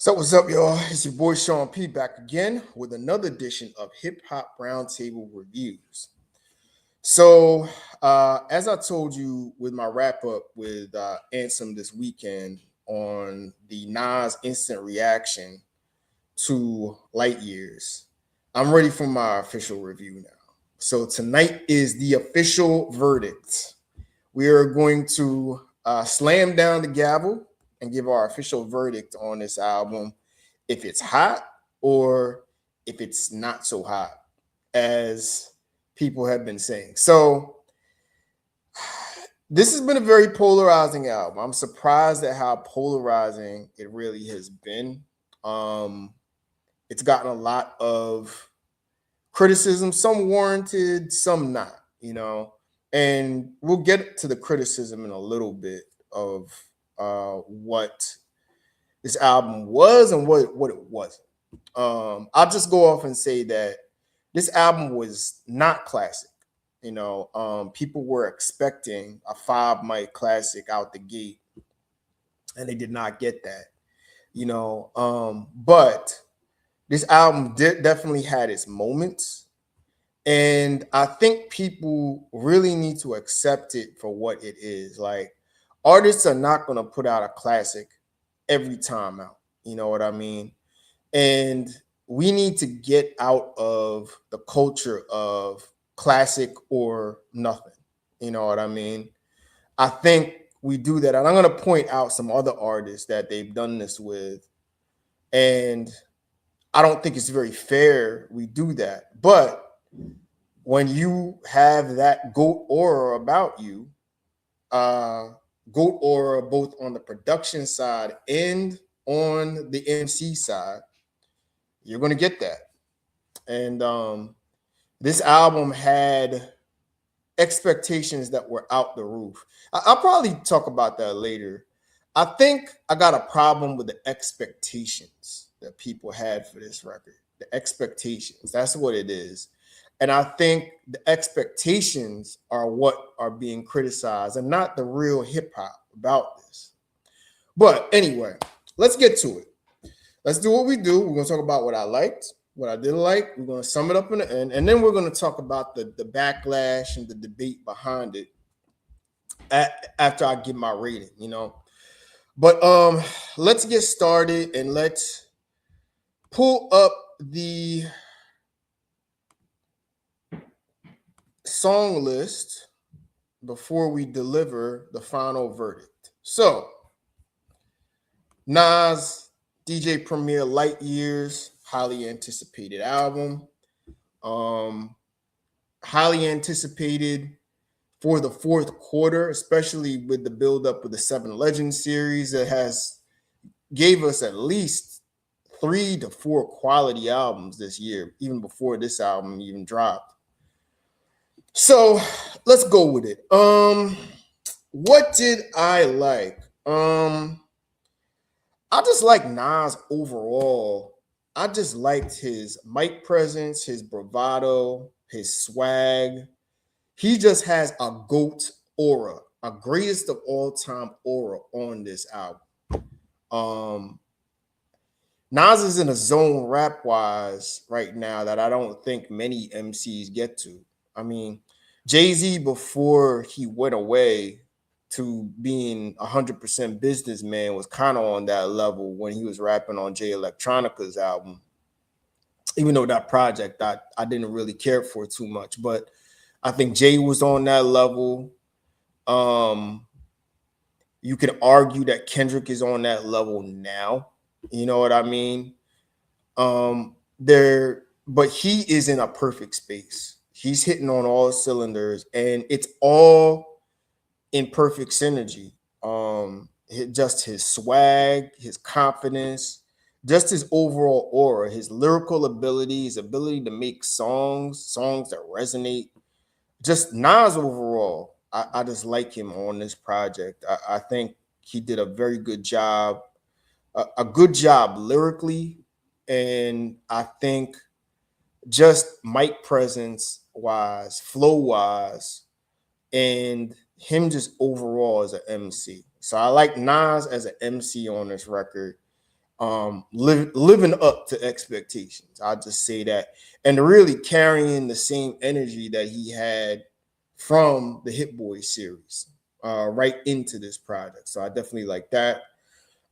So what's up, y'all? It's your boy Sean P back again with another edition of Hip Hop Roundtable Reviews. So, as I told you with my wrap up with Ansem this weekend on the Nas instant reaction to Light Years, I'm ready for my official review now. So tonight is the official verdict. We are going to slam down the gavel and give our official verdict on this album, if it's hot or if it's not so hot, as people have been saying. So this has been a very polarizing album. I'm surprised at how polarizing it really has been. It's gotten a lot of criticism, some warranted, some not, and we'll get to the criticism in a little bit of what this album was and what it wasn't. I'll just go off and say that this album was not classic. People were expecting a 5 mic classic out the gate, and they did not get that. But this album definitely had its moments, and I think people really need to accept it for what it is. Like, artists are not going to put out a classic every time out. You know what I mean? And we need to get out of the culture of classic or nothing. You know what I mean? I think we do that. And I'm going to point out some other artists that they've done this with. And I don't think it's very fair we do that. But when you have that GOAT aura about you, GOAT aura both on the production side and on the MC side, you're going to get that. And this album had expectations that were out the roof. I'll probably talk about that later. I think I got a problem with the expectations that people had for this record. The expectations, that's what it is. And I think the expectations are what are being criticized and not the real hip hop about this. But anyway, let's get to it. Let's do what we do. We're going to talk about what I liked, what I didn't like. We're going to sum it up in the end. And then we're going to talk about the backlash and the debate behind it after I give my rating, But let's get started and let's pull up the song list before we deliver the final verdict. So, Nas, DJ Premier, Light Years, highly anticipated album. Highly anticipated for the fourth quarter, especially with the buildup of the 7 Legends series that gave us at least 3 to 4 quality albums this year, even before this album even dropped. So let's go with it. What did I like? I just like Nas overall. I just liked his mic presence, his bravado, his swag. He just has a GOAT aura, a greatest of all time aura on this album. Nas is in a zone rap wise right now that I don't think many MCs get to. I mean, Jay-Z, before he went away to being 100% businessman, was kind of on that level when he was rapping on Jay Electronica's album. Even though that project I didn't really care for too much, but I think Jay was on that level. You could argue that Kendrick is on that level now. You know what I mean? But he is in a perfect space. He's hitting on all cylinders, and it's all in perfect synergy. Just his swag, his confidence, just his overall aura, his lyrical ability, his ability to make songs that resonate. Just Nas overall, I just like him on this project. I think he did a very good job, a good job lyrically, and I think just mic presence wise, flow wise, and him just overall as an MC. So I like Nas as an MC on this record. living up to expectations. I'll just say that, and really carrying the same energy that he had from the Hit Boy series right into this project. So I definitely like that.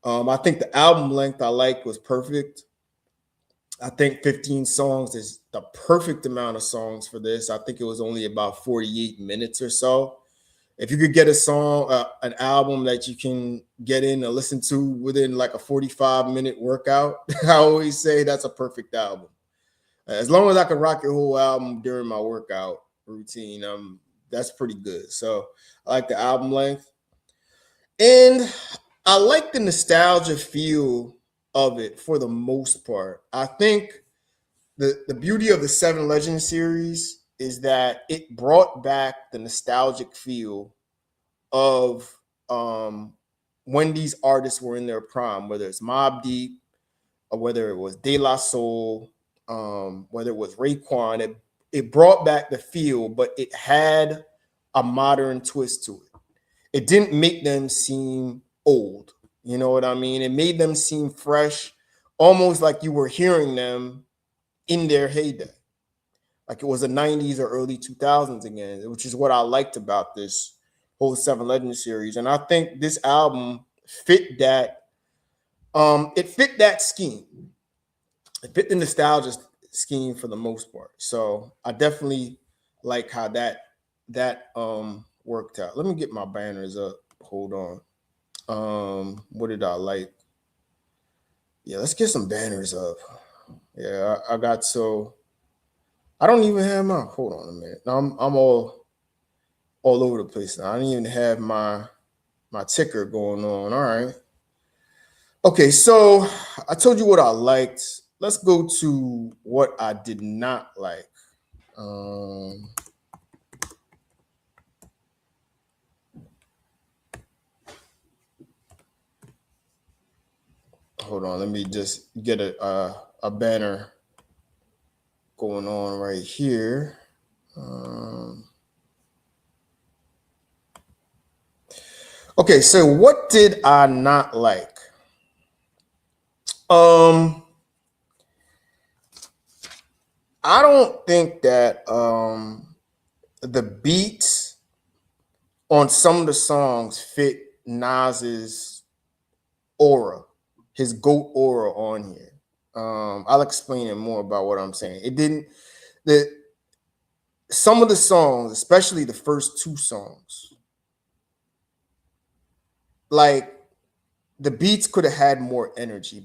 I think the album length I liked was perfect. I think 15 songs is the perfect amount of songs for this. I think it was only about 48 minutes or so. If you could get a song, an album that you can get in and listen to within like a 45-minute workout, I always say that's a perfect album. As long as I can rock your whole album during my workout routine, that's pretty good. So I like the album length. And I like the nostalgia feel of it for the most part. I think the beauty of the Seven Legends series is that it brought back the nostalgic feel of when these artists were in their prime, whether it's Mobb Deep or whether it was De La Soul, whether it was Raekwon. It brought back the feel, but it had a modern twist to it. It didn't make them seem old. You know what I mean? It made them seem fresh, almost like you were hearing them in their heyday. Like it was the 90s or early 2000s again, which is what I liked about this whole Seven Legends series. And I think this album fit that. It fit that scheme. It fit the nostalgia scheme for the most part. So I definitely like how that worked out. Let me get my banners up. Hold on. What did I like? Yeah, let's get some banners up. Yeah, I got so I don't even have my hold on a minute. I'm all over the place now. I don't even have my ticker going on. All right. Okay, so I told you what I liked. Let's go to what I did not like. Um, Hold on, let me just get a banner going on right here. Okay, so what did I not like? I don't think that the beats on some of the songs fit Nas's aura, his GOAT aura on here. I'll explain it more about what I'm saying. It didn't the some of the songs, especially the first two songs, like the beats could have had more energy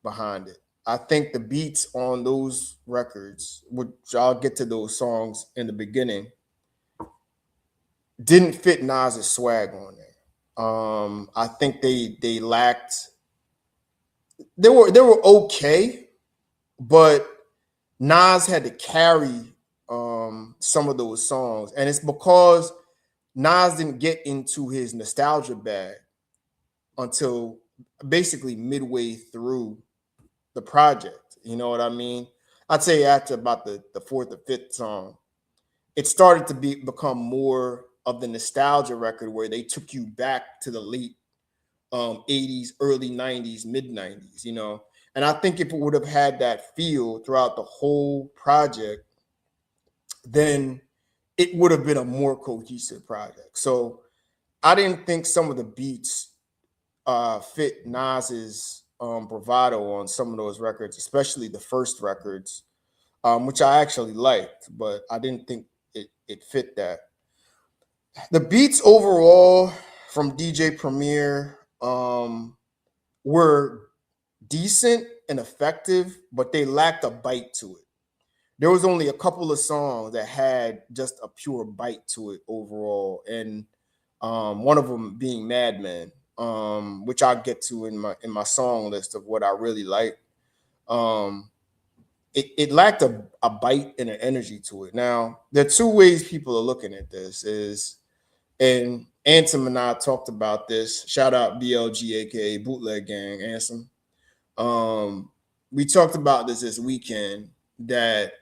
behind it. I think the beats on those records, which I'll get to those songs in the beginning, didn't fit Nas's swag on there. I think they lacked. They were okay, but Nas had to carry some of those songs, and it's because Nas didn't get into his nostalgia bag until basically midway through the project. You know what I mean? I'd say after about the fourth or fifth song, it started to become more of the nostalgia record where they took you back to the late 80s, early 90s, mid 90s, you know. And I think if it would have had that feel throughout the whole project, then it would have been a more cohesive project. So I didn't think some of the beats fit Nas's bravado on some of those records, especially the first records, which I actually liked, but I didn't think it fit that. The beats overall from DJ Premier were decent and effective, but they lacked a bite to it. There was only a couple of songs that had just a pure bite to it overall, and one of them being Madman, which I'll get to in my song list of what I really like. It lacked a bite and an energy to it. Now, there are two ways people are looking at this is, and Ansem and I talked about this. Shout out BLG, aka Bootleg Gang, Ansem. We talked about this weekend that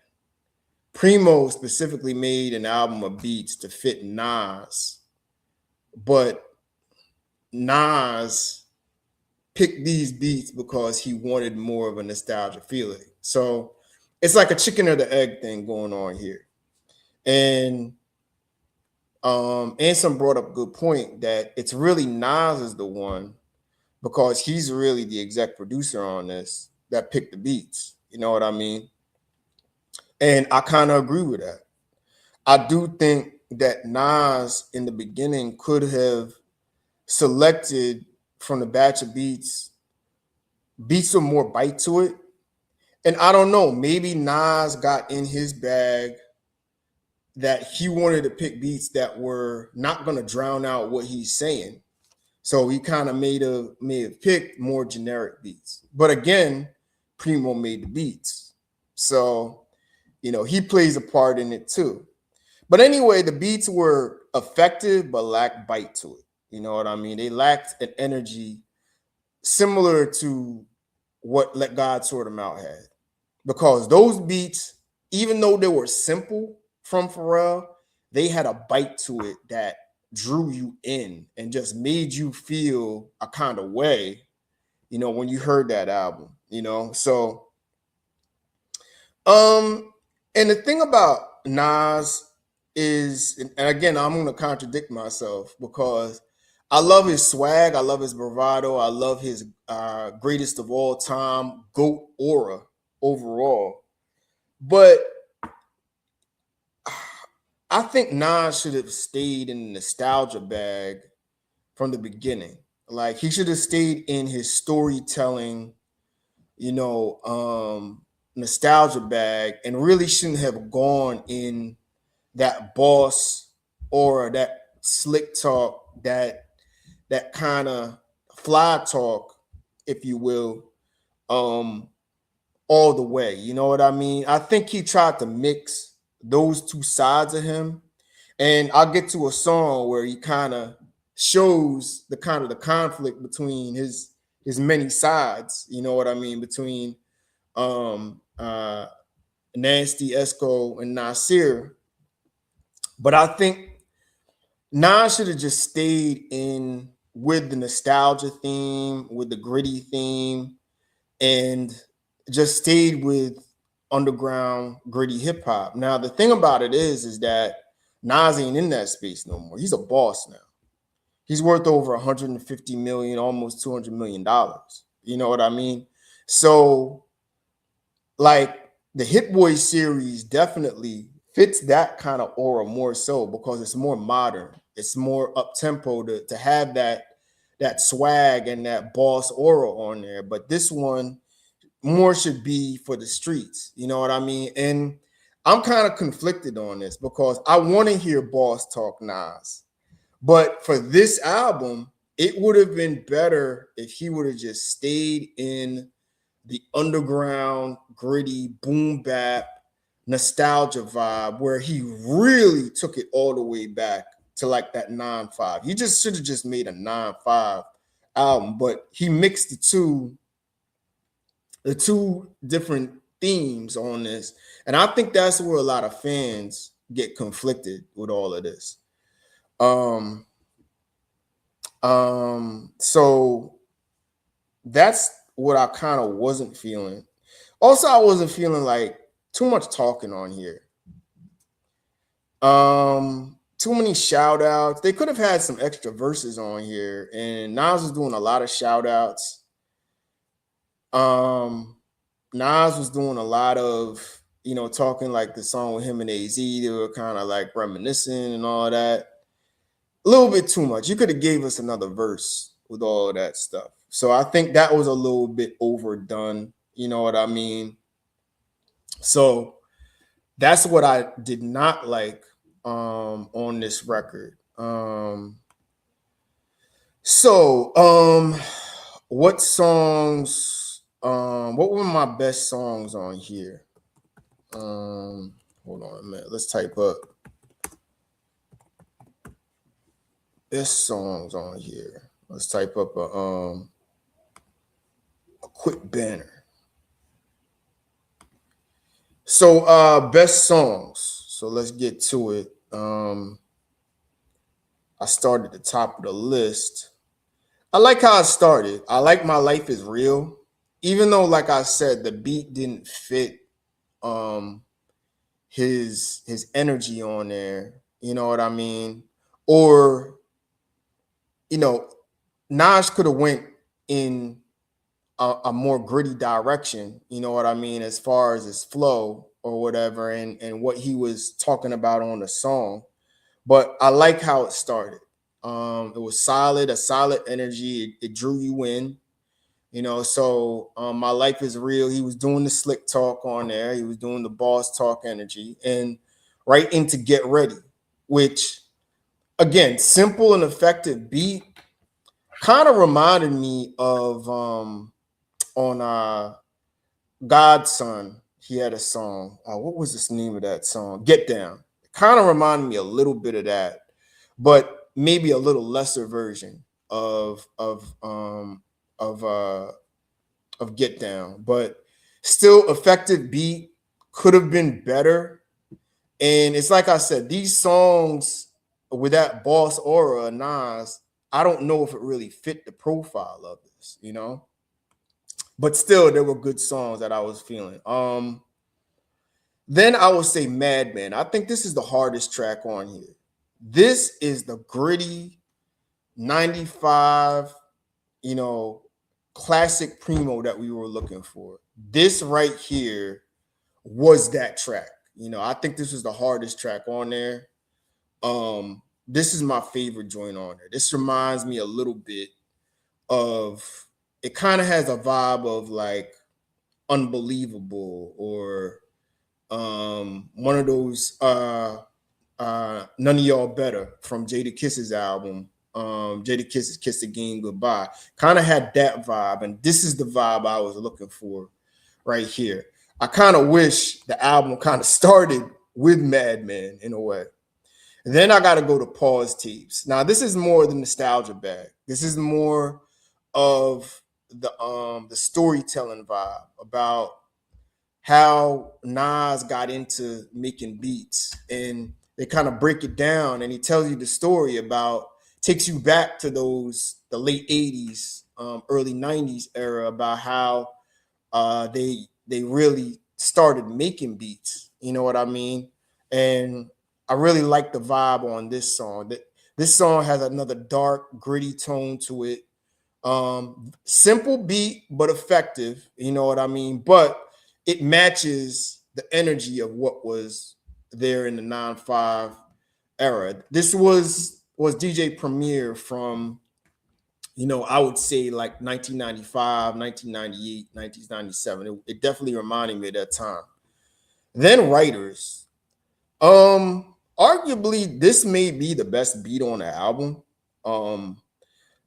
Primo specifically made an album of beats to fit Nas, but Nas picked these beats because he wanted more of a nostalgia feeling. So it's like a chicken or the egg thing going on here. And Anson brought up a good point that it's really Nas is the one, because he's really the exec producer on this, that picked the beats. You know what I mean? And I kind of agree with that. I do think that Nas in the beginning could have selected from the batch of beats with more bite to it. And I don't know, maybe Nas got in his bag that he wanted to pick beats that were not going to drown out what he's saying. So he kind of may have picked more generic beats. But again, Primo made the beats. So, you know, he plays a part in it too. But anyway, the beats were effective but lacked bite to it. You know what I mean? They lacked an energy similar to what Let God Sort Them Out had. Because those beats, even though they were simple from Pharrell, they had a bite to it that drew you in and just made you feel a kind of way, you know, when you heard that album, you know. So and the thing about Nas is, and again, I'm going to contradict myself, because I love his swag, I love his bravado, I love his greatest of all time GOAT aura overall. But I think Nas should have stayed in the nostalgia bag from the beginning. Like, he should have stayed in his storytelling, you know, nostalgia bag, and really shouldn't have gone in that boss or that slick talk, that kind of fly talk, if you will, all the way. You know what I mean? I think he tried to mix those two sides of him. And I'll get to a song where he kind of shows the kind of the conflict between his many sides, you know what I mean, between Nasty, Esco, and Nasir. But I think Nas should have just stayed in with the nostalgia theme, with the gritty theme, and just stayed with underground gritty hip hop. Now, the thing about it is that Nas ain't in that space no more. He's a boss now. He's worth over 150 million, almost $200 million. You know what I mean? So, like, the Hit Boy series definitely fits that kind of aura more so, because it's more modern. It's more up tempo to have that swag and that boss aura on there. But this one more should be for the streets. You know what I mean? And I'm kind of conflicted on this, because I want to hear boss talk Nas. But for this album, it would have been better if he would have just stayed in the underground, gritty, boom bap, nostalgia vibe, where he really took it all the way back to like that 9-5. He just should have just made a 9-5 album, but he mixed the two different themes on this. And I think that's where a lot of fans get conflicted with all of this. So that's what I kind of wasn't feeling. Also, I wasn't feeling like too much talking on here. Too many shout outs. They could have had some extra verses on here, and Nas was doing a lot of shout outs. Nas was doing a lot of, you know, talking like the song with him and AZ. They were kind of like reminiscing and all that. A little bit too much. You could have gave us another verse with all of that stuff. So I think that was a little bit overdone. You know what I mean? So that's what I did not like on this record. What songs? What were my best songs on here? Hold on a minute. Let's type up best songs on here. Let's type up a quick banner. So best songs. So let's get to it. I started at the top of the list. I like how it started. I like My Life Is Real. Even though, like I said, the beat didn't fit um his energy on there. You know what I mean? Or, you know, Nas could have went in a more gritty direction, you know what I mean, as far as his flow or whatever, and what he was talking about on the song. But I like how it started. It was solid, a solid energy. It drew you in, you know. So My Life Is Real. He was doing the slick talk on there. He was doing the boss talk energy, and right into Get Ready, which again, simple and effective beat, kind of reminded me of on Godson. He had a song. What was this name of that song? Get Down. Kind of reminded me a little bit of that, but maybe a little lesser version of of uh of Get Down. But still effective beat, could have been better. And it's like I said, these songs with that boss aura of Nas, I don't know if it really fit the profile of this, you know. But still, there were good songs that I was feeling. Then I would say Madman. I think this is the hardest track on here. This is the gritty 95, you know, classic Primo that we were looking for. This right here was that track. You know, I think this was the hardest track on there. This is my favorite joint on there. This reminds me a little bit of, it kind of has a vibe of like Unbelievable, or one of those None of Y'all Better from Jada Kiss's album. Jada Kiss's Kiss the Game Goodbye. Kind of had that vibe, and this is the vibe I was looking for right here. I kind of wish the album kind of started with Madman in a way. And then I got to go to Pause Tapes. Now this is more the nostalgia bag. This is more of the storytelling vibe about how Nas got into making beats, and they kind of break it down, and he tells you the story about, takes you back to the late 80s, early 90s era, about how they really started making beats, you know what I mean? And I really like the vibe on this song. This song has another dark, gritty tone to it. Simple beat, but effective, you know what I mean? But it matches the energy of what was there in the 9-5 era. This was DJ Premier from, you know, I would say like 1995, 1998, 1997. It definitely reminded me of that time. Then Writers. Arguably, this may be the best beat on the album.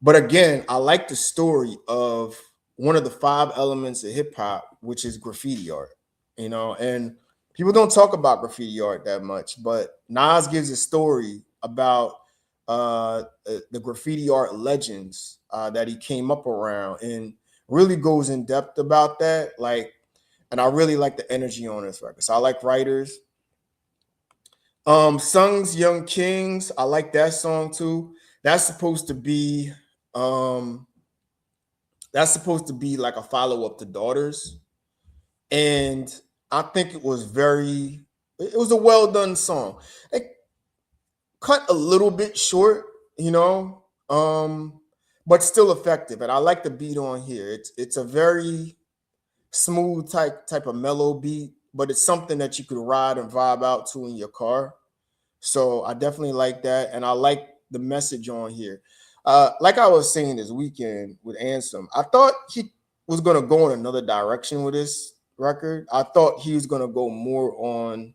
But again, I like the story of one of the 5 elements of hip hop, which is graffiti art, you know, and people don't talk about graffiti art that much, but Nas gives a story about the graffiti art legends that he came up around, and really goes in depth about that. Like, and I really like the energy on this record. So I like Writers. Sons Young Kings, I like that song too. That's supposed to be um that's supposed to be like a follow-up to Daughters. And I think it was a well done song. It cut a little bit short, you know, but still effective. And I like the beat on here. It's a very smooth type of mellow beat, but it's something that you could ride and vibe out to in your car. So I definitely like that, and I like the message on here. Like I was saying this weekend with Ansem, I thought he was gonna go in another direction with this record. I thought he was gonna go more on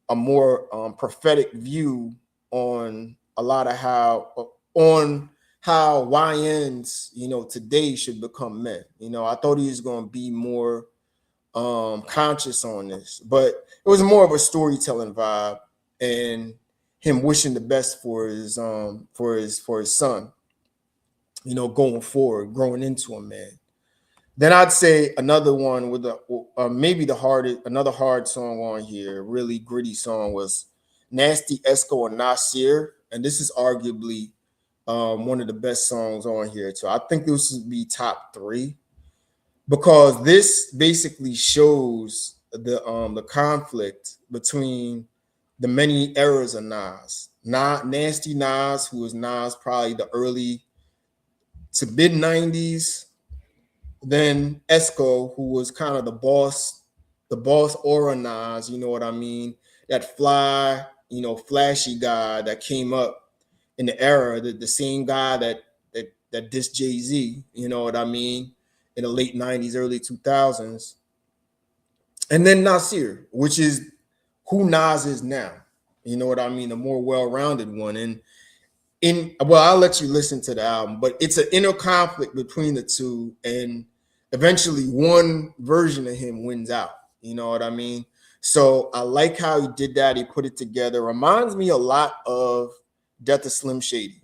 a more prophetic view on a lot of how YNs, you know, today should become men. You know, I thought he was gonna be more conscious on this, but it was more of a storytelling vibe, and him wishing the best for his son, you know, going forward, growing into a man. Then I'd say another one with maybe another hard song on here, really gritty song, was Nasty Esco and Nasir, and this is arguably one of the best songs on here. So I think this would be top 3 because this basically shows the conflict between the many eras of Nas. Nasty Nas, who was Nas probably the early to mid 90s, then Esco, who was kind of the boss aura Nas, you know what I mean? That fly, flashy guy that came up in the era, the same guy that dissed Jay-Z, you know what I mean, in the late 90s, early 2000s. And then Nasir, which is who Nas is now. You know what I mean? A more well-rounded one. And I'll let you listen to the album, but it's an inner conflict between the two, and eventually one version of him wins out. You know what I mean? So I like how he did that. He put it together. Reminds me a lot of Death of Slim Shady.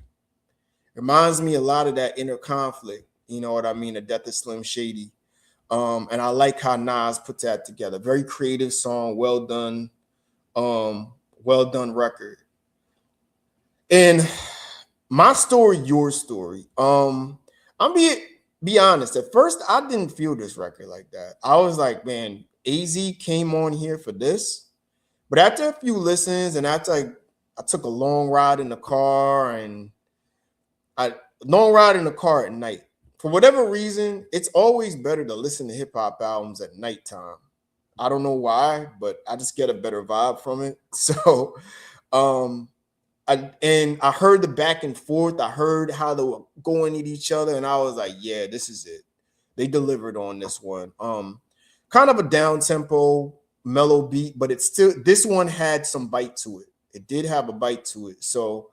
Reminds me a lot of that inner conflict. You know what I mean? The Death of Slim Shady. And I like how Nas put that together. Very creative song, well done record. And my story, your story. I'm be honest. At first, I didn't feel this record like that. I was like, man, AZ came on here for this. But after a few listens, and after I took a long ride in the car, and long ride in the car at night. For whatever reason, it's always better to listen to hip hop albums at nighttime. I don't know why, but I just get a better vibe from it. So, I heard the back and forth. I heard how they were going at each other, and I was like, yeah, this is it. They delivered on this one. Kind of a down tempo, mellow beat, but this one had some bite to it. It did have a bite to it. So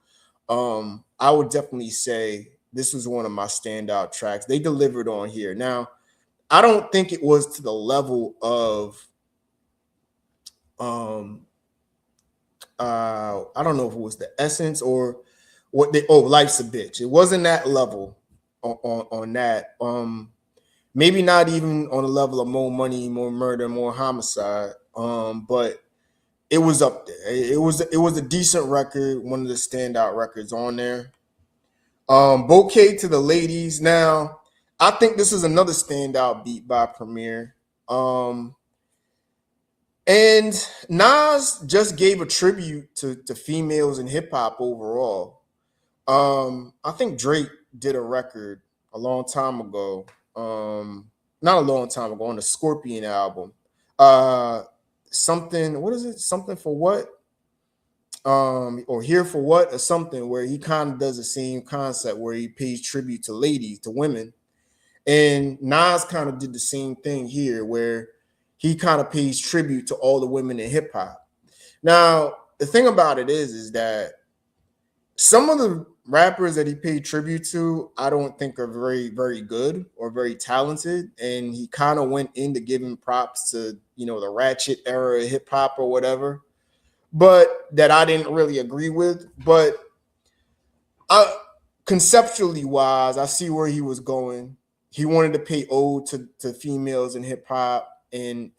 I would definitely say this was one of my standout tracks. They delivered on here. Now, I don't think it was to the level of I don't know if it was the Essence or what Life's a Bitch. It wasn't that level on that. Maybe not even on the level of More Money, More Murder, More Homicide. But it was up there. It was a decent record, one of the standout records on there. Bouquet to the Ladies. Now, I think this is another standout beat by Premier. And Nas just gave a tribute to females in hip hop overall. I think Drake did a record a long time ago. Not a long time ago, on the Scorpion album. What is it? Something for what? Or Here for What, or something, where he kind of does the same concept where he pays tribute to ladies, to women. And Nas kind of did the same thing here, where he kind of pays tribute to all the women in hip hop. Now, the thing about it is that some of the rappers that he paid tribute to, I don't think are very, very good or very talented. And he kind of went into giving props to, the Ratchet era of hip hop or whatever, but that I didn't really agree with. But conceptually wise, I see where he was going. He wanted to pay ode to females in hip hop, and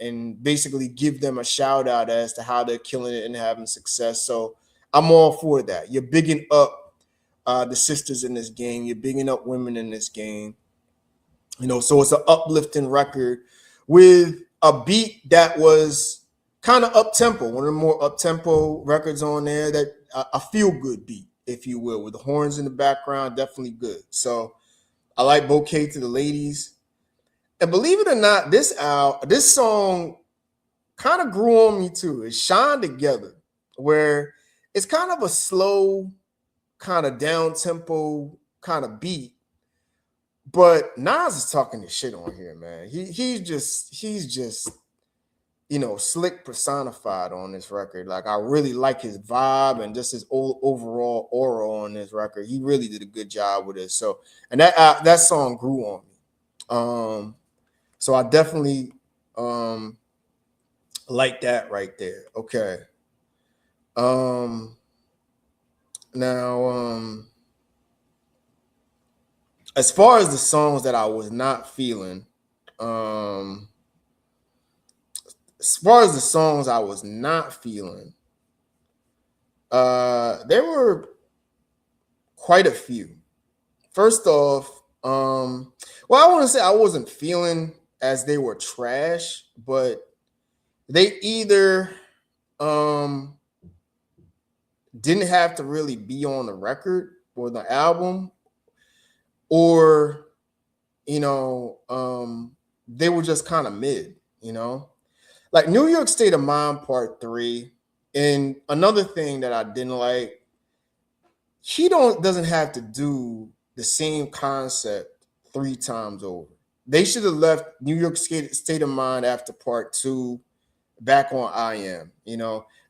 basically give them a shout out as to how they're killing it and having success. So I'm all for that. You're bigging up the sisters in this game. You're bigging up women in this game. So it's an uplifting record with a beat that was kind of up-tempo, one of the more up-tempo records on there, that a feel-good beat, if you will, with the horns in the background, definitely good. So I like Bouquet to the Ladies. And believe it or not, this song kind of grew on me too. It Shine Together, where it's kind of a slow, kind of down-tempo kind of beat. But Nas is talking this shit on here, man. He's just slick personified on this record. Like, I really like his vibe and just his overall aura on this record. He really did a good job with it. So, and that song grew on me. So I definitely like that right there. Okay. Now, as far as the songs that I was not feeling, there were quite a few. first off, well, I want to say I wasn't feeling as they were trash, but they either um didn't have to really be on the record or the album, or they were just kind of mid, like New York State of Mind Part 3. And another thing that I didn't like, he doesn't have to do the same concept 3 times over. They should have left New York State of Mind after Part 2 back on I Am.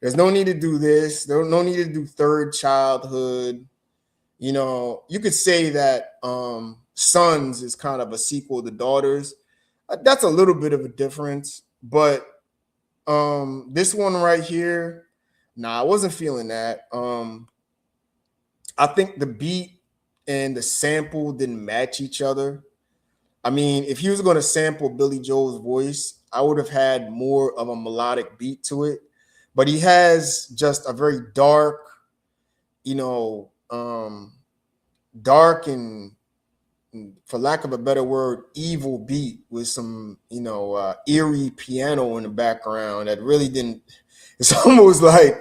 There's no need to do this. There's no need to do Third Childhood. You could say that Sons is kind of a sequel to Daughters. That's a little bit of a difference, but this one right here, nah, I wasn't feeling that. I think the beat and the sample didn't match each other. I mean, if he was going to sample Billy Joel's voice, I would have had more of a melodic beat to it. But he has just a very dark, dark and, for lack of a better word, evil beat with some, eerie piano in the background that really didn't. It's almost like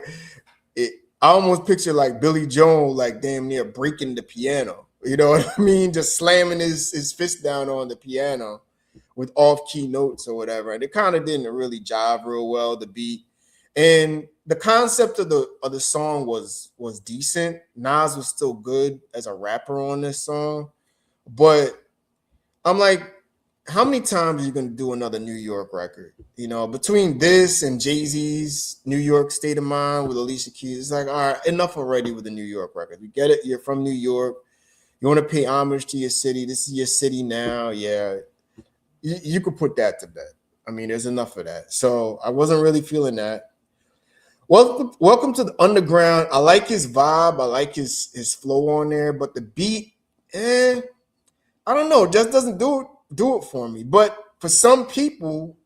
I almost picture like Billy Joel, like damn near breaking the piano. You know what I mean? Just slamming his fist down on the piano with off-key notes or whatever. And it kind of didn't really jive real well, the beat. And the concept of the song was decent. Nas was still good as a rapper on this song. But I'm like, how many times are you going to do another New York record? Between this and Jay-Z's New York State of Mind with Alicia Keys, it's like, all right, enough already with the New York record. We get it. You're from New York. You want to pay homage to your city. This is your city now. Yeah. You could put that to bed. I mean, there's enough of that. So I wasn't really feeling that. Welcome to the Underground. I like his vibe. I like his flow on there, but the beat, I don't know. It just doesn't do it for me. But for some people,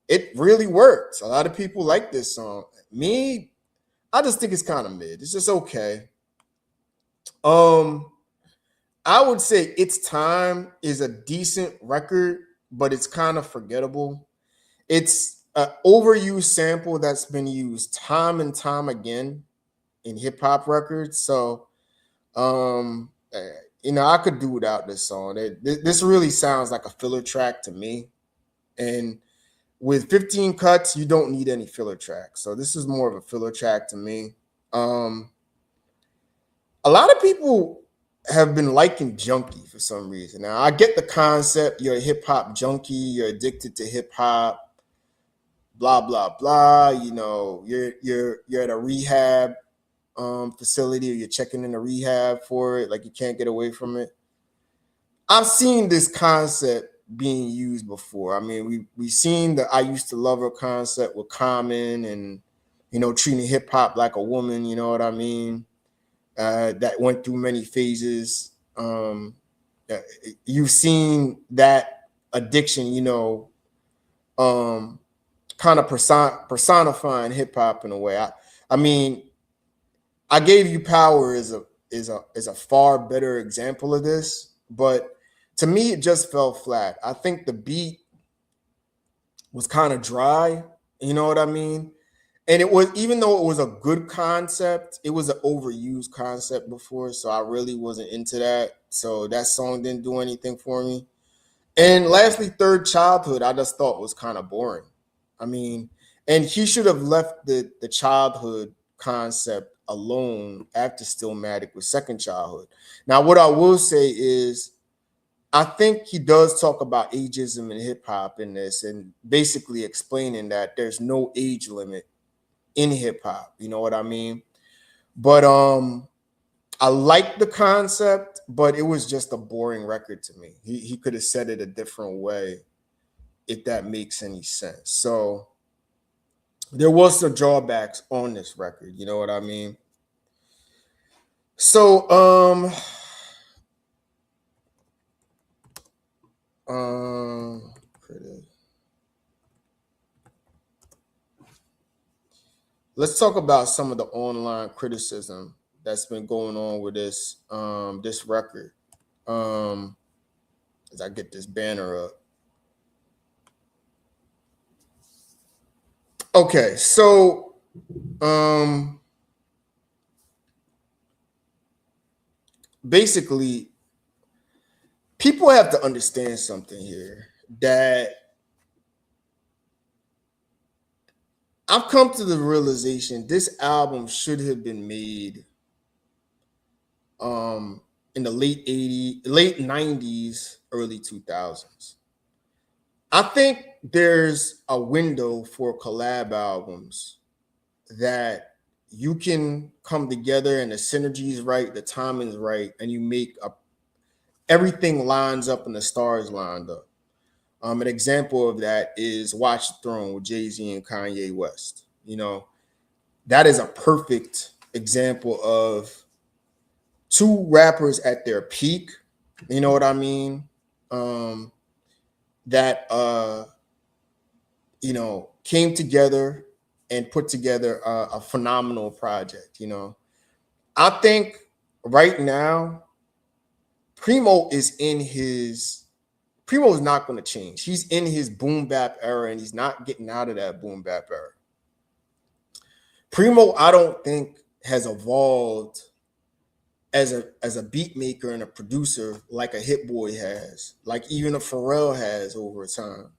it really works. A lot of people like this song. Me, I just think it's kind of mid. It's just okay. I would say It's Time is a decent record, but it's kind of forgettable. It's an overused sample that's been used time and time again in hip hop records. So, I could do without this song. This really sounds like a filler track to me. And with 15 cuts, you don't need any filler tracks. So this is more of a filler track to me. A lot of people have been liking Junkie for some reason. Now I get the concept. You're a hip hop junkie. You're addicted to hip hop. Blah blah blah. You're at a rehab facility, or you're checking in a rehab for it. Like you can't get away from it. I've seen this concept being used before. I mean, we've seen the I Used to Love Her concept with Common and treating hip hop like a woman. You know what I mean? That went through many phases. You've seen that addiction, kind of personifying hip hop in a way. I mean, I Gave You Power is a far better example of this, but to me, it just fell flat. I think the beat was kind of dry. You know what I mean? And it was, even though it was a good concept, it was an overused concept before. So I really wasn't into that. So that song didn't do anything for me. And lastly, Third Childhood, I just thought was kind of boring. I mean, and he should have left the childhood concept alone after Stillmatic with Second Childhood. Now, what I will say is, I think he does talk about ageism in hip hop in this, and basically explaining that there's no age limit in hip hop. You know what I mean? But I like the concept, but it was just a boring record to me. He could have said it a different way, if that makes any sense. So there was some drawbacks on this record. You know what I mean? So let's talk about some of the online criticism that's been going on with this record. As I get this banner up. Okay, so basically, people have to understand something here, that I've come to the realization this album should have been made in the late 90s, early 2000s. I think there's a window for collab albums that you can come together and the synergy is right, the timing is right, and you make everything lines up and the stars lined up. An example of that is Watch the Throne with Jay-Z and Kanye West. You know, that is a perfect example of two rappers at their peak. You know what I mean? That came together and put together a phenomenal project. You know, I think right now Primo is not going to change. He's in his boom bap era and he's not getting out of that boom bap era. Primo, I don't think, has evolved as a beat maker and a producer like a Hit Boy has, like even a Pharrell has over time.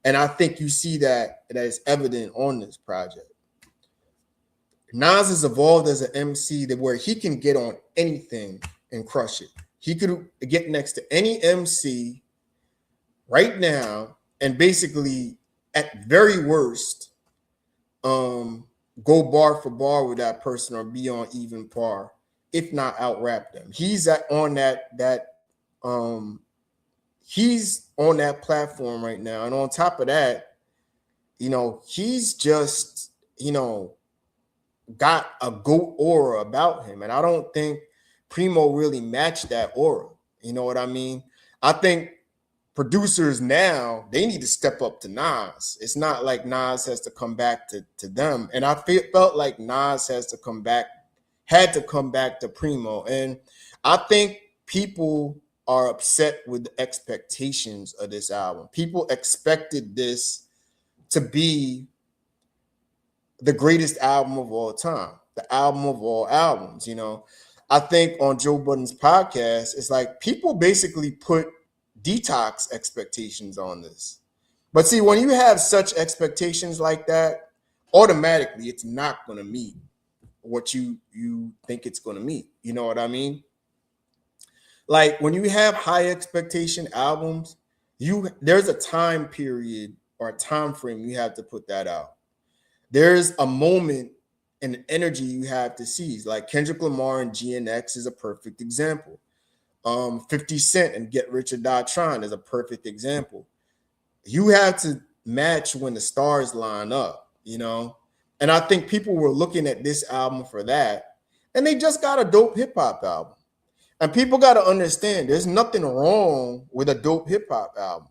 And I think you see that is evident on this project. Nas has evolved as an MC that where he can get on anything and crush it. He could get next to any MC right now and basically, at very worst, go bar for bar with that person or be on even par, if not out rap them. He's on that he's on that platform right now. And on top of that, he's just, got a GOAT aura about him. And I don't think Primo really matched that aura. You know what I mean? I think producers now, they need to step up to Nas. It's not like Nas has to come back to them. And I felt like Nas had to come back to Primo. And I think people are upset with the expectations of this album. People expected this to be the greatest album of all time, the album of all albums. I think on Joe Budden's podcast, it's like people basically put Detox expectations on this. But see, when you have such expectations like that, automatically it's not going to meet what you think it's going to meet. You know what I mean? Like when you have high expectation albums, there's a time period or a time frame you have to put that out. There's a moment and energy you have to seize. Like Kendrick Lamar and GNX is a perfect example. 50 Cent and Get Rich or Die Trying is a perfect example. You have to match when the stars line up, And I think people were looking at this album for that, and they just got a dope hip hop album. And people got to understand there's nothing wrong with a dope hip hop album.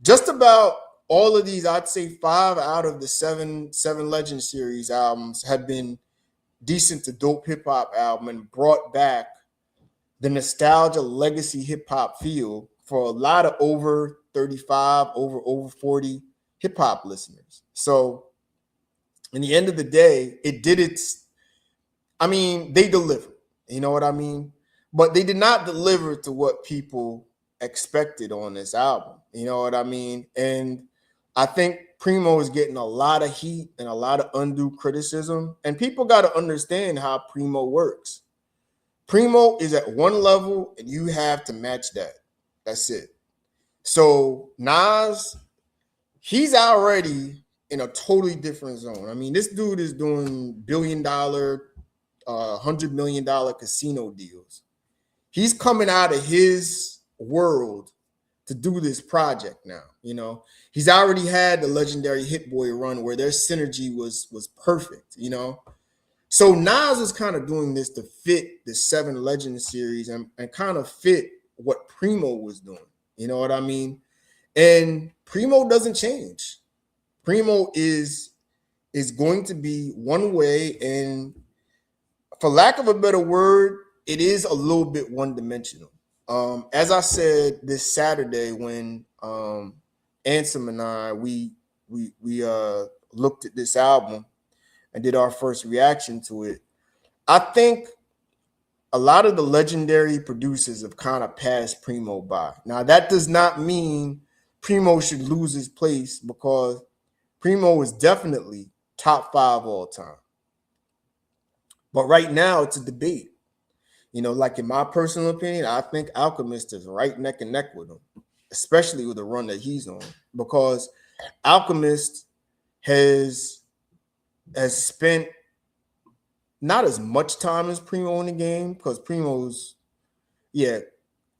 Just about all of these, I'd say 5 out of the 7 Legend series albums have been decent to dope hip hop album and brought back the nostalgia legacy hip hop feel for a lot of over 35, over 40 hip hop listeners. So in the end of the day, they delivered, you know what I mean? But they did not deliver to what people expected on this album. You know what I mean? And I think Primo is getting a lot of heat and a lot of undue criticism. And people got to understand how Primo works. Primo is at one level and you have to match that. That's it. So Nas, he's already in a totally different zone. I mean, this dude is doing $1 billion, $100 million casino deals. He's coming out of his world to do this project now. He's already had the legendary Hit Boy run where their synergy was perfect. So Nas is kind of doing this to fit the 7 Legend series and kind of fit what Primo was doing. You know what I mean? And Primo doesn't change. Primo is going to be one way, and for lack of a better word, it is a little bit one-dimensional. As I said this Saturday when Ansem and I we looked at this album and did our first reaction to it, I think a lot of the legendary producers have kind of passed Primo by. Now that does not mean Primo should lose his place, because Primo is definitely top 5 all time. But right now it's a debate. Like in my personal opinion, I think Alchemist is right neck and neck with him, especially with the run that he's on, because Alchemist has spent not as much time as Primo in the game, because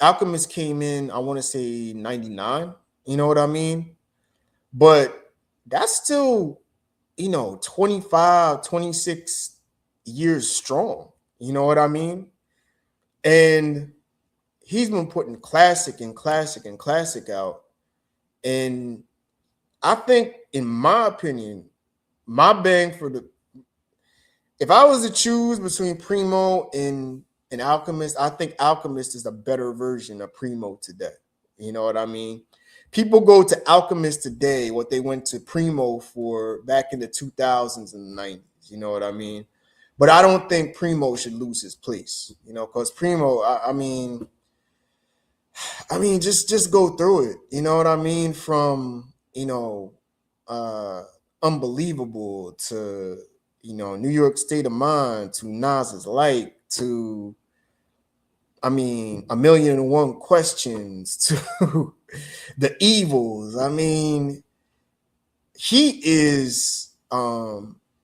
Alchemist came in, I want to say 99, you know what I mean? But that's still, 25, 26 years strong, you know what I mean? And he's been putting classic and classic and classic out. And I think, in my opinion, my bang for the, if I was to choose between Primo and Alchemist, I think Alchemist is a better version of Primo today. You know what I mean? People go to Alchemist today what they went to Primo for back in the 2000s and the 90s. You know what I mean? But I don't think Primo should lose his place, because Primo, I mean, just go through it. You know what I mean? From, Unbelievable to, New York State of Mind to Nas's Light to, A Million and One Questions to The Evils. I mean, he is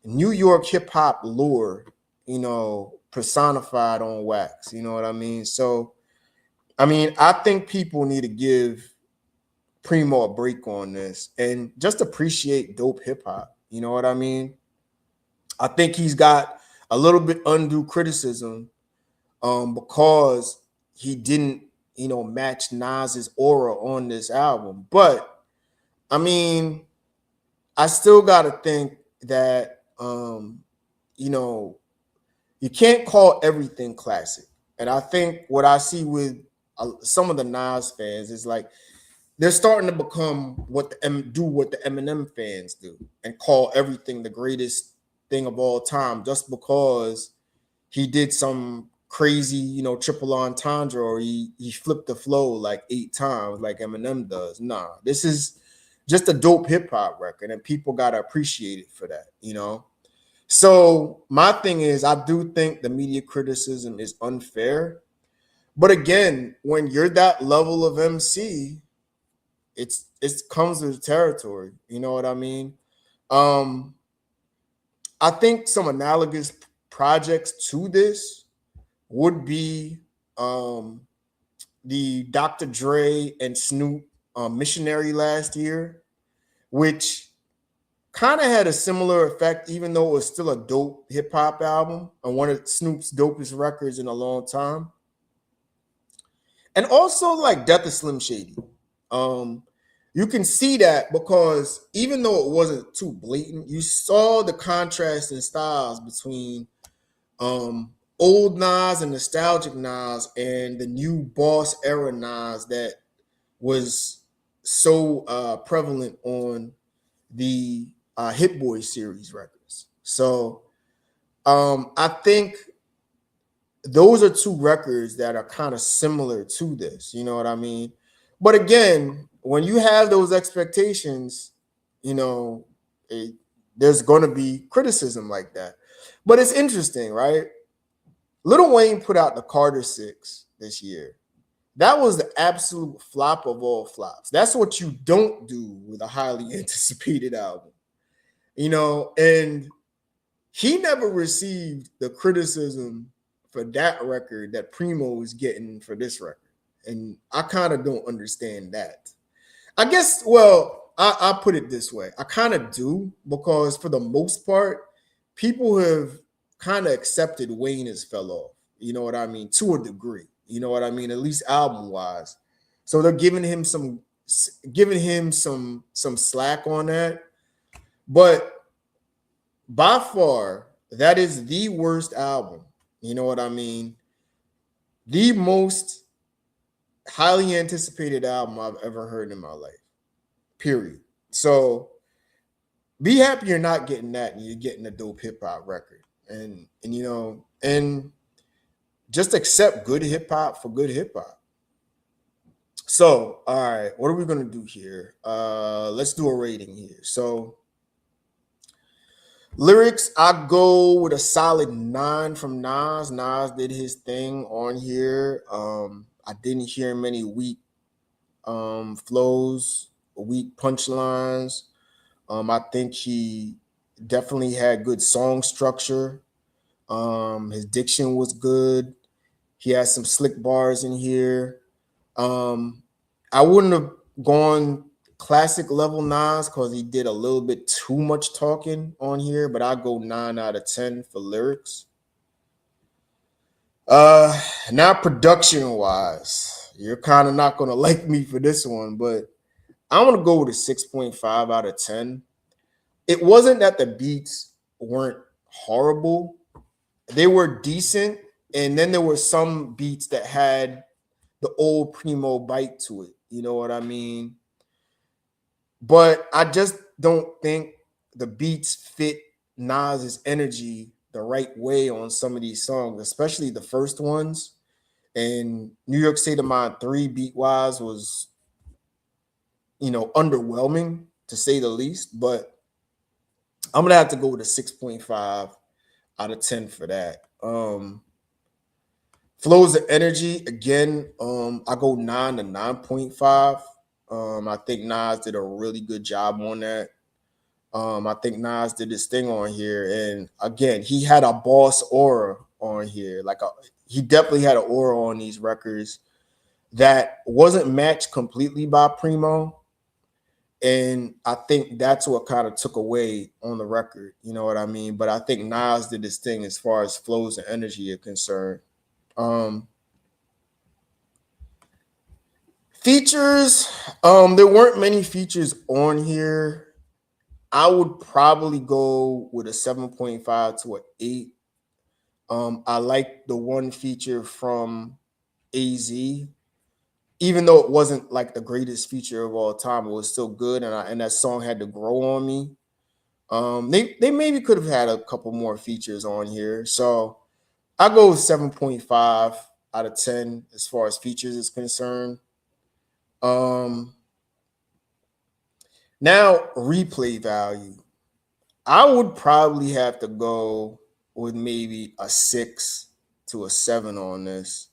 New York hip hop lore, personified on wax. You know what I mean? So, I think people need to give Primo a break on this and just appreciate dope hip hop. You know what I mean? I think he's got a little bit undue criticism because he didn't, match Nas's aura on this album. But I still got to think that, you can't call everything classic. And I think what I see with some of the Nas fans is like they're starting to become what the Eminem fans do and call everything the greatest thing of all time just because he did some crazy, triple entendre, or he flipped the flow like 8 times like Eminem does. Nah, this is just a dope hip hop record, and people gotta appreciate it for that, So my thing is, I do think the media criticism is unfair. But again, when you're that level of MC, it comes with the territory. You know what I mean? I think some analogous projects to this would be the Dr. Dre and Snoop Missionary last year, which kind of had a similar effect, even though it was still a dope hip hop album and one of Snoop's dopest records in a long time. And also like Death of Slim Shady. You can see that because even though it wasn't too blatant, you saw the contrast in styles between old Nas and nostalgic Nas and the new Boss era Nas that was so prevalent on the Hit Boy series records. So I think those are 2 records that are kind of similar to this. You know what I mean? But again, when you have those expectations, there's going to be criticism like that. But it's interesting, right? Lil Wayne put out the Carter 6 this year. That was the absolute flop of all flops. That's what you don't do with a highly anticipated album. And he never received the criticism for that record that Primo is getting for this record. And I kind of don't understand that. I guess, well, I'll put it this way. I kind of do, because for the most part, people have kind of accepted Wayne has fell off. You know what I mean? To a degree. You know what I mean? At least album-wise. So they're giving him some slack on that. But by far, that is the worst album. You know what I mean? The most highly anticipated album I've ever heard in my life. Period. So be happy you're not getting that and you're getting a dope hip hop record. And you know, and just accept good hip hop for good hip hop. So, all right, what are we gonna do here? Let's do a rating here. So lyrics, I go with a solid 9 from Nas. Nas did his thing on here. I didn't hear many weak flows, weak punchlines. I think he definitely had good song structure. His diction was good. He had some slick bars in here. Um, I wouldn't have gone classic level Nas because he did a little bit too much talking on here, but I go 9 out of 10 for lyrics. Now production wise, you're kind of not gonna like me for this one, but I'm gonna go with a 6.5 out of 10. It wasn't that the beats weren't horrible, they were decent, and then there were some beats that had the old Primo bite to it. You know what I mean? But I just don't think the beats fit Nas's energy the right way on some of these songs, especially the first ones. And New York State of Mind 3 beat wise was, underwhelming to say the least. But I'm gonna have to go with a 6.5 out of 10 for that. Flows of energy, again, I go 9 to 9.5. I think Nas did a really good job on that. I think Nas did this thing on here, and again, he had a boss aura on here. He definitely had an aura on these records that wasn't matched completely by Primo, and I think that's what kind of took away on the record. You know what I mean? But I think Nas did this thing as far as flows and energy are concerned. Features, there weren't many features on here. I would probably go with a 7.5 to an 8. I like the one feature from AZ, even though it wasn't like the greatest feature of all time. It was still good, and that song had to grow on me. They maybe could have had a couple more features on here, so I go with 7.5 out of 10 as far as features is concerned. Now replay value. I would probably have to go with maybe a 6 to a 7 on this.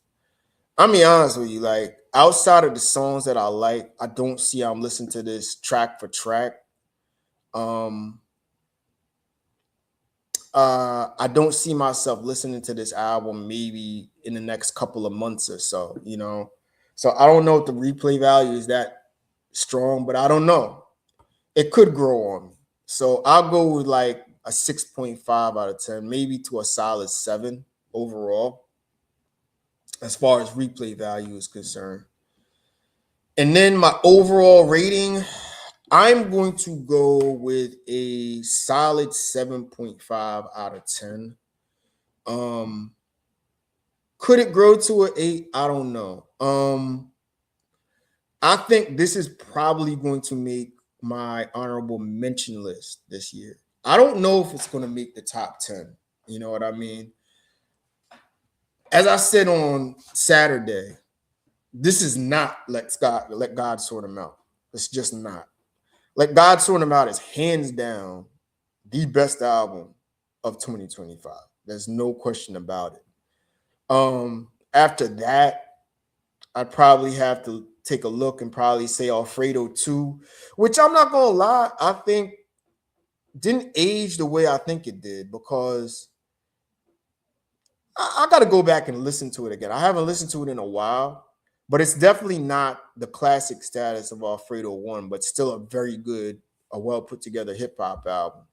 I'll be honest with you, like outside of the songs that I like, I don't see I'm listening to this track for track. I don't see myself listening to this album maybe in the next couple of months or so. So I don't know if the replay value is that strong, but I don't know. It could grow on me. So I'll go with like a 6.5 out of 10, maybe to a solid 7 overall, as far as replay value is concerned. And then my overall rating, I'm going to go with a solid 7.5 out of 10. Could it grow to an 8? I don't know. I think this is probably going to make my honorable mention list this year. I don't know if it's going to make the top 10. You know what I mean? As I said on Saturday, this is not let God sort him out. It's just not. Let God sort him out is hands down the best album of 2025. There's no question about it. After that, I'd probably have to take a look and probably say Alfredo 2, which I'm not gonna lie, I think didn't age the way I think it did, because I got to go back and listen to it again. I haven't listened to it in a while, but it's definitely not the classic status of Alfredo 1, but still a very good, a well put together hip hop album.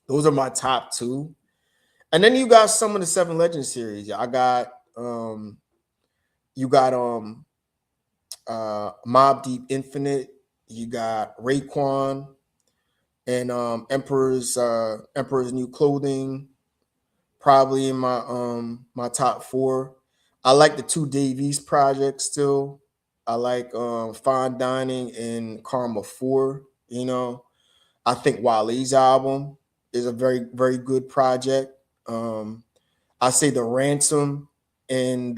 Those are my top 2. And then you got some of the 7 Legends series. I got you got Mobb Deep Infinite, you got Raekwon, and Emperor's New Clothing, probably in my top 4. I like the two Dave East projects still. I like Fine Dining and Karma 4. You know, I think Wale's album is a very, very good project. I say the Ransom and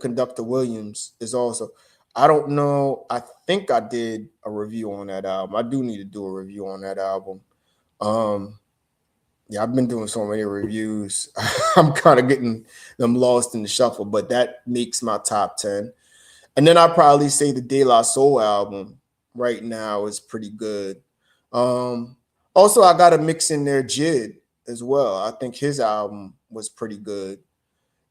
Conductor Williams is also. I don't know. I think I did a review on that album. I do need to do a review on that album. Um, yeah, I've been doing so many reviews. I'm kind of getting them lost in the shuffle, but that makes my top 10. And then I'd probably say the De La Soul album right now is pretty good. Um, Also, I got to mix in there Jid as well. I think his album was pretty good.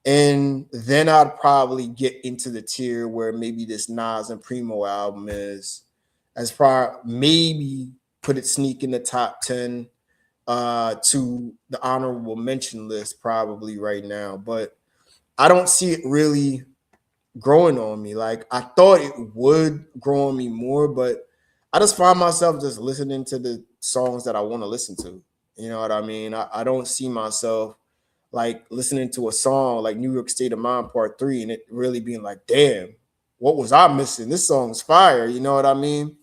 And then I'd probably get into the tier where maybe this Nas and Primo album is, as far maybe put it sneak in the top 10 to the honorable mention list probably right now. But I don't see it really growing on me. Like I thought it would grow on me more, but I just find myself just listening to the songs that I want to listen to. You know what I mean? I don't see myself like listening to a song like New York State of Mind Part 3 and it really being like, damn, what was I missing? This song's fire. You know what I mean?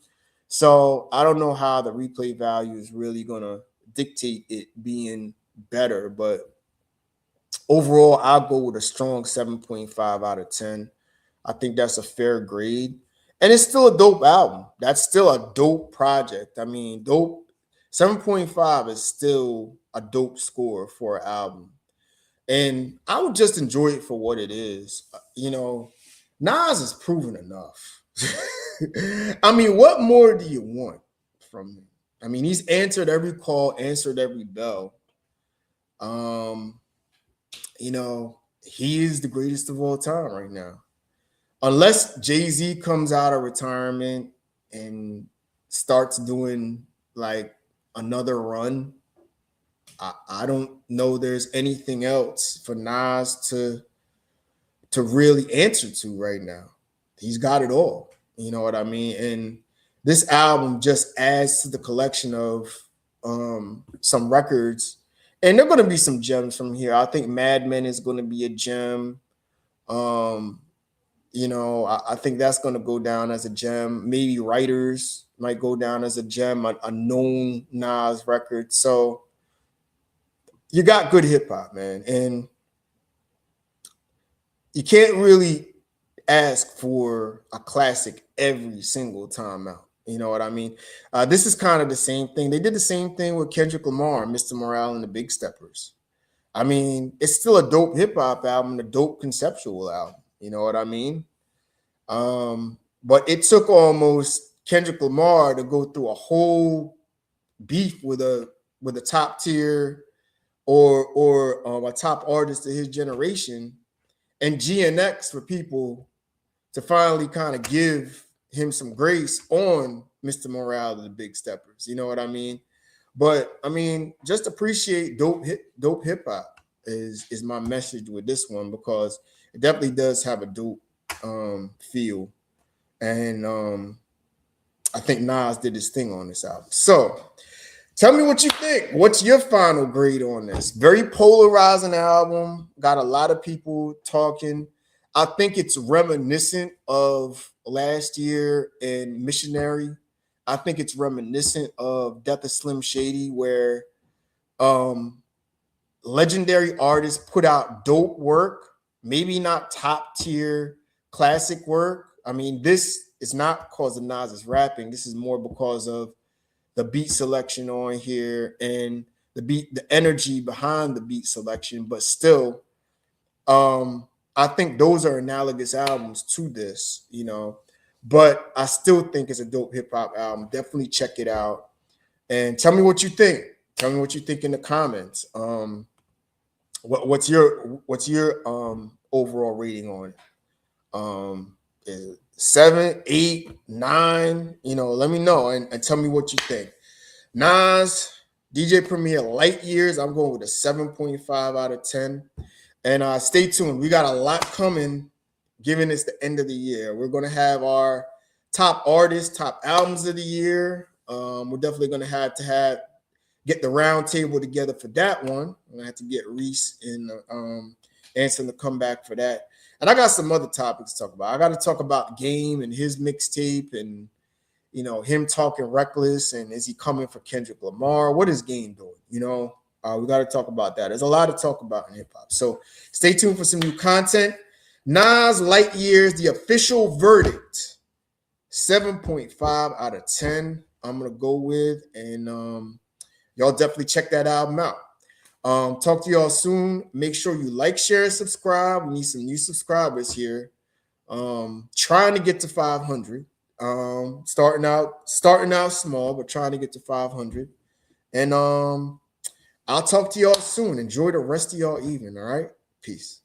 So I don't know how the replay value is really gonna dictate it being better, but overall, I'll go with a strong 7.5 out of 10. I think that's a fair grade. And it's still a dope album. That's still a dope project. I mean, dope 7.5 is still a dope score for an album. And I would just enjoy it for what it is. You know, Nas is proven enough. I mean, what more do you want from him? I mean, he's answered every call, answered every bell. Um, you know, he is the greatest of all time right now. Unless Jay-Z comes out of retirement and starts doing like another run, I don't know there's anything else for Nas to really answer to right now. He's got it all. You know what I mean? And this album just adds to the collection of some records. And there are going to be some gems from here. I think Mad Men is going to be a gem. You know, I think that's going to go down as a gem. Maybe Writers might go down as a gem, a known Nas record. So you got good hip hop, man. And you can't really ask for a classic every single time out. You know what I mean? This is kind of the same thing. They did the same thing with Kendrick Lamar, Mr. Morale, and the Big Steppers. I mean, it's still a dope hip hop album, a dope conceptual album. You know what I mean? But it took almost Kendrick Lamar to go through a whole beef with a top tier or a top artist of his generation, and GNX for people to finally kind of give him some grace on Mr. Morale and the Big Steppers. You know what I mean? But I mean, just appreciate dope hip hop is my message with this one, because it definitely does have a dope feel. And I think Nas did his thing on this album. So tell me what you think. What's your final grade on this? Very polarizing album. Got a lot of people talking. I think it's reminiscent of last year in Missionary. I think it's reminiscent of Death of Slim Shady, where legendary artists put out dope work, maybe not top tier classic work. I mean, this is not because of Nas' rapping. This is more because of the beat selection on here and the energy behind the beat selection. But still, I think those are analogous albums to this, you know. But I still think it's a dope hip hop album. Definitely check it out and tell me what you think. Tell me what you think in the comments. What's your overall rating on it? Is it 7, 8, 9? You know, let me know and tell me what you think. Nas, DJ Premier, Light Years. I'm going with a 7.5 out of 10. And stay tuned. We got a lot coming, given it's the end of the year. We're going to have our top artists, top albums of the year. We're definitely going to have get the round table together for that one. I'm going to have to get Reese and Anson to come back for that. And I got some other topics to talk about. I got to talk about Game and his mixtape and, you know, him talking reckless and is he coming for Kendrick Lamar? What is Game doing? You know, we got to talk about that. There's a lot to talk about in hip hop. So stay tuned for some new content. Nas Light Years, the official verdict, 7.5 out of 10. I'm going to go with, and y'all definitely check that album out. Talk to y'all soon. Make sure you like, share, and subscribe. We need some new subscribers here. Trying to get to 500. Starting out small, but trying to get to 500. And I'll talk to y'all soon. Enjoy the rest of y'all evening. All right. Peace.